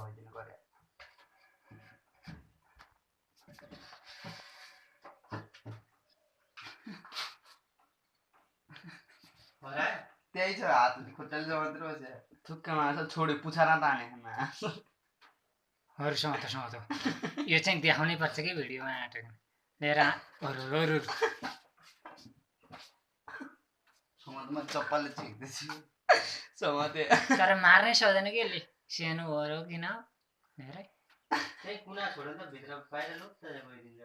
भइदिनु पर्यो त्यही छ हात खुट्टाले मात्र बस्यो थुक्कामा छोड्यो पुछारा ताने समात यो चाहिँ देखाउनै पर्छ कि भिडियोमा आटेको लिएर समातमा चप्पलले छिक्दैछु समाते तर मार्नै सक्दैन कि यसले सानो हो किन धेरै त्यही कुना छोडेर त भित्र बाहिर लुप्त गइदिन्छ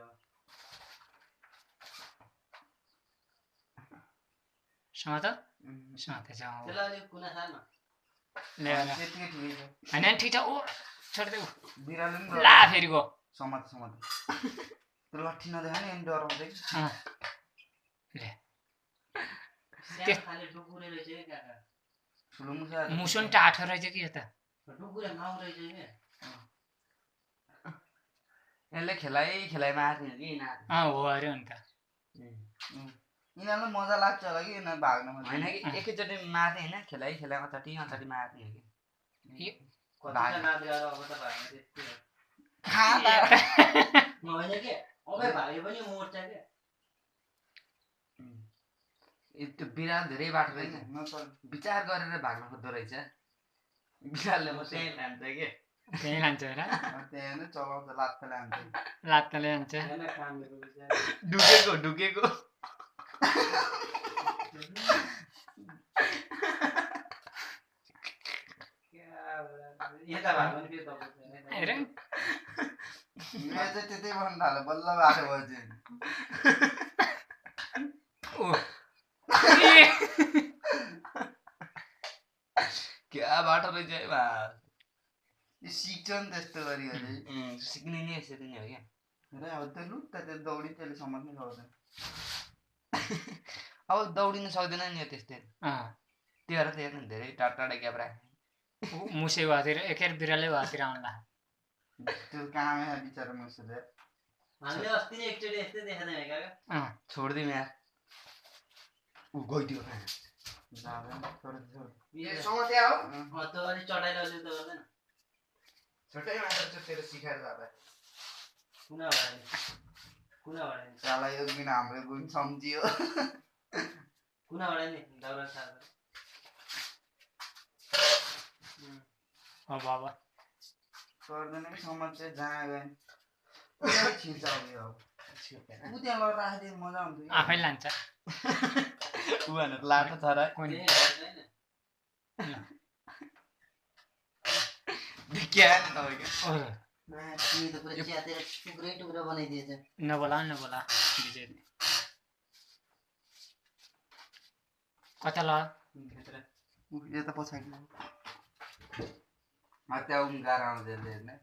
समात जाऊ त्यसलाई अलिक कुना सार्न ल्याएर त्यतिकै ठिकै छ हैन ठिक छ ओ छोड्देऊ बिरालो नि ला फेरि गो समात त्यो लट्ठी नदेखा नि अनि डराउँदै ले खाली डुकुरे रहेछ के काका ठुलो मुसा मुसन टाठो रहेछ कि यता डुकुरे माउ रहेछ के यसले खेलाइ मार्ने हो कि हो अरे नि त यिनीहरूलाई मजा लाग्छ होला कि यिनीहरू भाग्न होइन कि एकैचोटि मार्ने होइन खेलाइ अचाटी मार्ने हो कि त्यो बिरालो धेरै बाटो रहेछ विचार गरेर भाग्न खोज्दो रहेछ बिरालोले म त्यहीँ लान्छ कि त्यहीँ लान्छ होइन त्यहाँ नै चलाउँछ लात्ताले हान्छ लात्ताले हान्छ ढुकेको त्यतै भन्नु थाल्यो बल्ल बाटो भयो क्या बाटो रहेछ है बा सिक्छ नि त्यस्तो गरी सिक्ने नि यसरी नै हो क्या र अब त्यो लुट्टा त्यो दौडी त्यसले समात्नै सक्दैन अब दौडिनु सक्दैन नि त्यस्तै त्यो त हेर्नु धेरै टाढा ग्याप राख्ने मुसे भएतिर एकेर बिरालै भएतिर आउला त्यो कामै बिचरा मुसेले हामीले अस्ति नै एकचोटि यस्तै देखादैन काका छोड्दिउँ यार गइदियो समस्या हो त अलि चढाइ लग्यो त गर्दैन छोटै मात्र तेरो सिकाएर जाँदा कुना भडाइ साला यो दिन हाम्रो गुण सम्झियो कुना भडाइ नि दाउरा सार्दा बाबा गर्दैन कि समस्या जहाँ गयो छिर्छ अब यो ऊ त्यहाँ लगेर राखिदियो मजा हुन्छ आफै लान्छ ऊ भनेर लाटो छ र देखिया नि तपाईँको टुक्रा बनाइदिएछ नबोला विजय कता ल यो त पछाडि त्यहाँ गाह्रो आउँछ हेर्ने